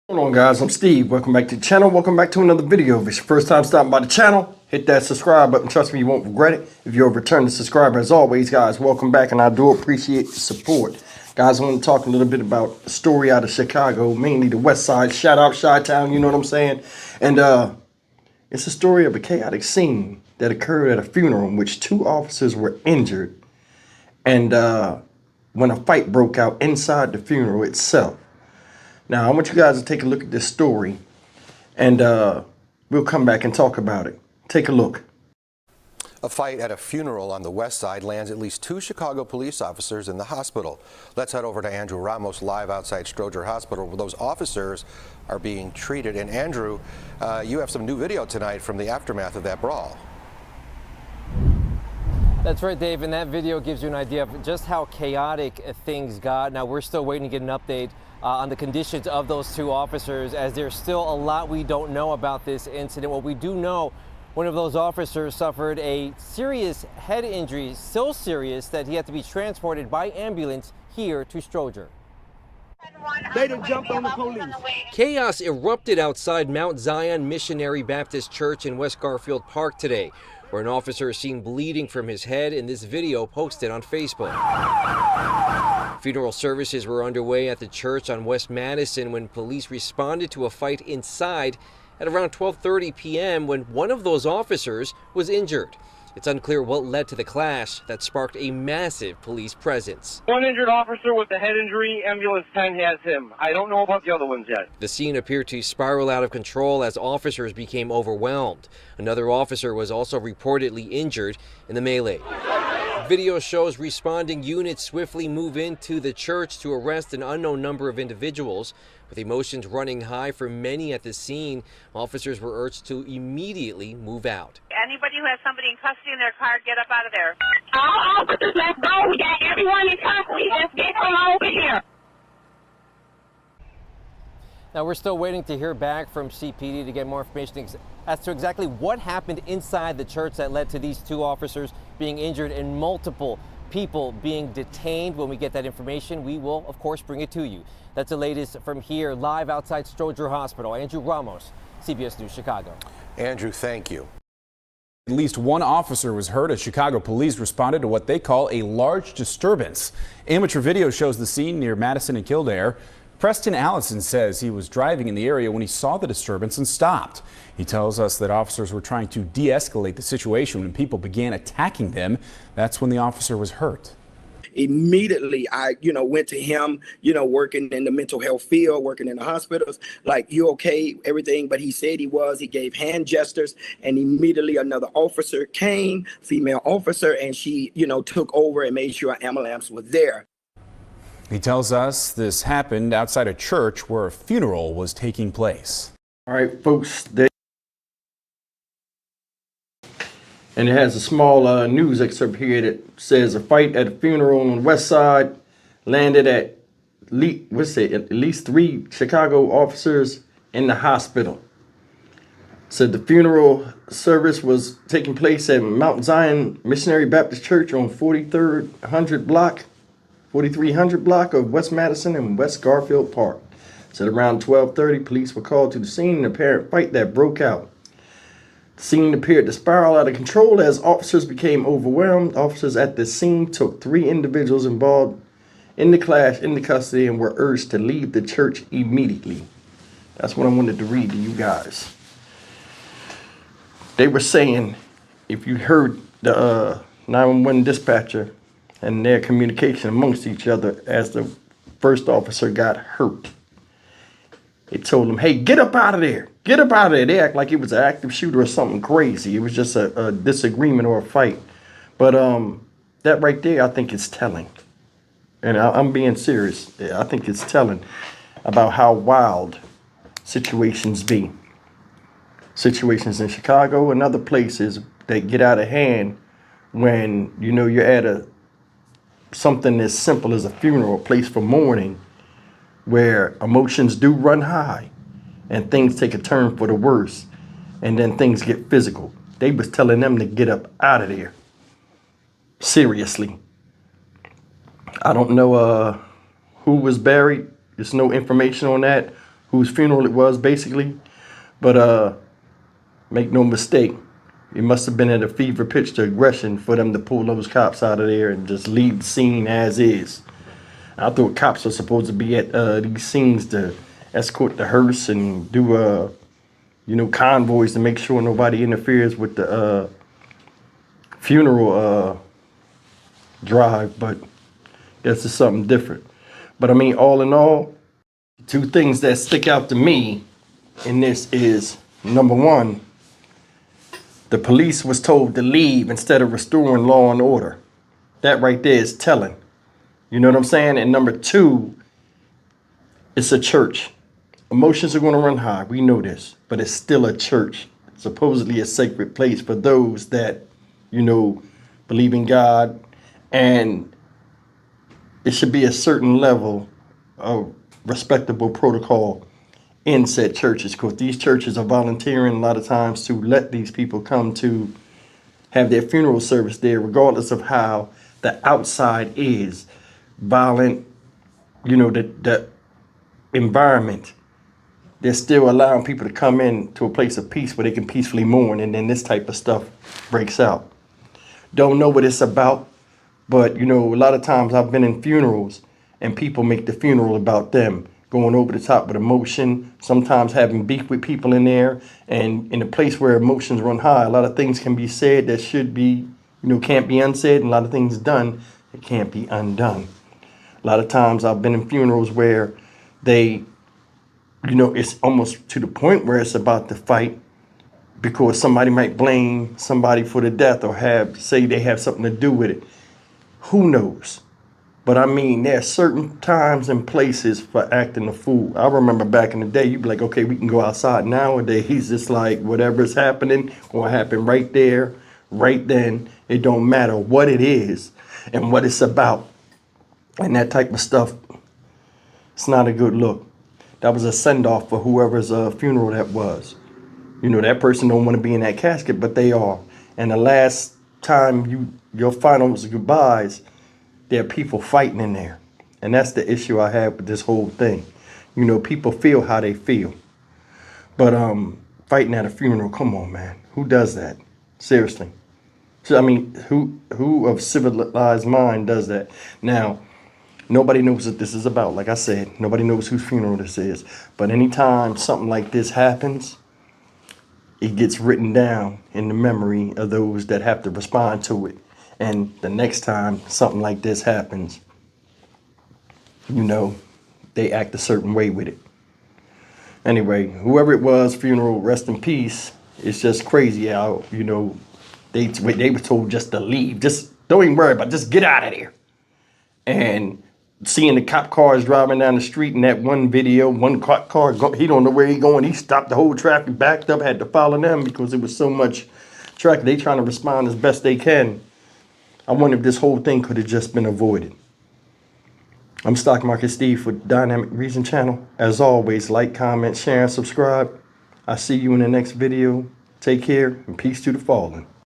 What's going on, guys? I'm Steve. Welcome back to the channel. Welcome back to another video. If it's your first time stopping by the channel, hit that subscribe button. Trust me, you won't regret it. If you're a returning subscriber, as always, guys, welcome back, and I do appreciate the support. Guys, I want to talk a little bit about a story out of Chicago, mainly the West Side. Shout out Chi-Town, you know what I'm saying? And it's a story of a chaotic scene that occurred at a funeral in which two officers were injured, and when a fight broke out inside the funeral itself. Now, I want you guys to take a look at this story, and we'll come back and talk about it. Take a look. A fight at a funeral on the west side lands at least two Chicago police officers in the hospital. Let's head over to Andrew Ramos live outside Stroger Hospital, where those officers are being treated. And Andrew, you have some new video tonight from the aftermath of that brawl. That's right, Dave, and that video gives you an idea of just how chaotic things got. Now, we're still waiting to get an update on the conditions of those two officers, as there's still a lot we don't know about this incident. What we do know, one of those officers suffered a serious head injury, so serious that he had to be transported by ambulance here to Stroger. They done jumped on the police. Chaos erupted outside Mount Zion Missionary Baptist Church in West Garfield Park today, where an officer is seen bleeding from his head in this video posted on Facebook. Funeral services were underway at the church on West Madison when police responded to a fight inside at around 12:30 p.m. when one of those officers was injured. It's unclear what led to the clash that sparked a massive police presence. One injured officer with a head injury, ambulance 10 has him. I don't know about the other ones yet. The scene appeared to spiral out of control as officers became overwhelmed. Another officer was also reportedly injured in the melee. Video shows responding units swiftly move into the church to arrest an unknown number of individuals. With emotions running high for many at the scene, officers were urged to immediately move out. Anybody who has somebody in custody in their car, get up out of there. All officers, let's go. We got everyone in custody. Let's get them over here. Now, we're still waiting to hear back from CPD to get more information as to exactly what happened inside the church that led to these two officers being injured and multiple people being detained. When we get that information, we will, of course, bring it to you. That's the latest from here, live outside Stroger Hospital. Andrew Ramos, CBS News, Chicago. Andrew, thank you. At least one officer was hurt as Chicago police responded to what they call a large disturbance. Amateur video shows the scene near Madison and Kildare. Preston Allison says he was driving in the area when he saw the disturbance and stopped. He tells us that officers were trying to de-escalate the situation when people began attacking them. That's when the officer was hurt. Immediately, I, went to him, working in the mental health field, working in the hospitals, like, you okay, everything. But he said he was. He gave hand gestures, and immediately another officer came, female officer, and she, took over and made sure ambulance was there. He tells us this happened outside a church where a funeral was taking place. All right, folks. And it has a small news excerpt here that says a fight at a funeral on the west side landed at least 3 Chicago officers in the hospital. Said the funeral service was taking place at Mount Zion Missionary Baptist Church on 4300 block of West Madison and West Garfield Park. Said around 12:30, police were called to the scene in an apparent fight that broke out. The scene appeared to spiral out of control as officers became overwhelmed. Officers at the scene took 3 individuals involved in the clash into custody and were urged to leave the church immediately. That's what I wanted to read to you guys. They were saying, if you heard the 911 dispatcher and their communication amongst each other as the first officer got hurt, it told them, hey, get up out of there. Get up out of there. They act like it was an active shooter or something crazy. It was just a disagreement or a fight. But that right there, I think is telling. And I'm being serious. I think it's telling about how wild situations be. Situations in Chicago and other places that get out of hand when, you're at something as simple as a funeral, a place for mourning, where emotions do run high and things take a turn for the worse, and then things get physical. They was telling them to get up out of there. Seriously. I don't know who was buried. There's no information on that. whose funeral it was, basically. But make no mistake, it must have been at a fever pitch to aggression for them to pull those cops out of there and just leave the scene as is. I thought cops are supposed to be at these scenes to escort the hearse and do convoys to make sure nobody interferes with the funeral drive, but guess it's something different. But I mean, all in all, two things that stick out to me in this is, number one, the police was told to leave instead of restoring law and order. That right there is telling. You know what I'm saying? And number two, it's a church. Emotions are going to run high. We know this, but it's still a church. It's supposedly a sacred place for those that, believe in God. And it should be a certain level of respectable protocol in said churches, because these churches are volunteering a lot of times to let these people come to have their funeral service there, regardless of how the outside is violent, the environment. They're still allowing people to come in to a place of peace where they can peacefully mourn, and then this type of stuff breaks out. Don't know what it's about, but a lot of times I've been in funerals and people make the funeral about them, going over the top with emotion, sometimes having beef with people in there. And in a place where emotions run high, a lot of things can be said that should be, can't be unsaid, and a lot of things done that can't be undone. A lot of times I've been in funerals where they, it's almost to the point where it's about to fight because somebody might blame somebody for the death or say they have something to do with it. Who knows? But I mean, there are certain times and places for acting a fool. I remember back in the day, you'd be like, okay, we can go outside. Nowadays, it's like whatever's happening will happen right there, right then. It don't matter what it is and what it's about. And that type of stuff, it's not a good look. That was a send-off for whoever's funeral that was. That person don't want to be in that casket, but they are. And the last time your final goodbyes, there are people fighting in there. And that's the issue I have with this whole thing. People feel how they feel. But fighting at a funeral, come on, man. Who does that? Seriously. So, I mean, who of civilized mind does that? Now, nobody knows what this is about. Like I said, nobody knows whose funeral this is. But anytime something like this happens, it gets written down in the memory of those that have to respond to it. And the next time something like this happens, they act a certain way with it. Anyway, whoever it was, funeral, rest in peace. It's just crazy how, they were told just to leave. Just don't even worry about it. Just get out of there. And seeing the cop cars driving down the street in that one video, one car, he don't know where he going. He stopped the whole traffic, backed up, had to follow them because there was so much traffic. They trying to respond as best they can. I wonder if this whole thing could have just been avoided. I'm Stock Market Steve with Dynamic Reason Channel. As always, like, comment, share, and subscribe. I'll see you in the next video. Take care and peace to the fallen.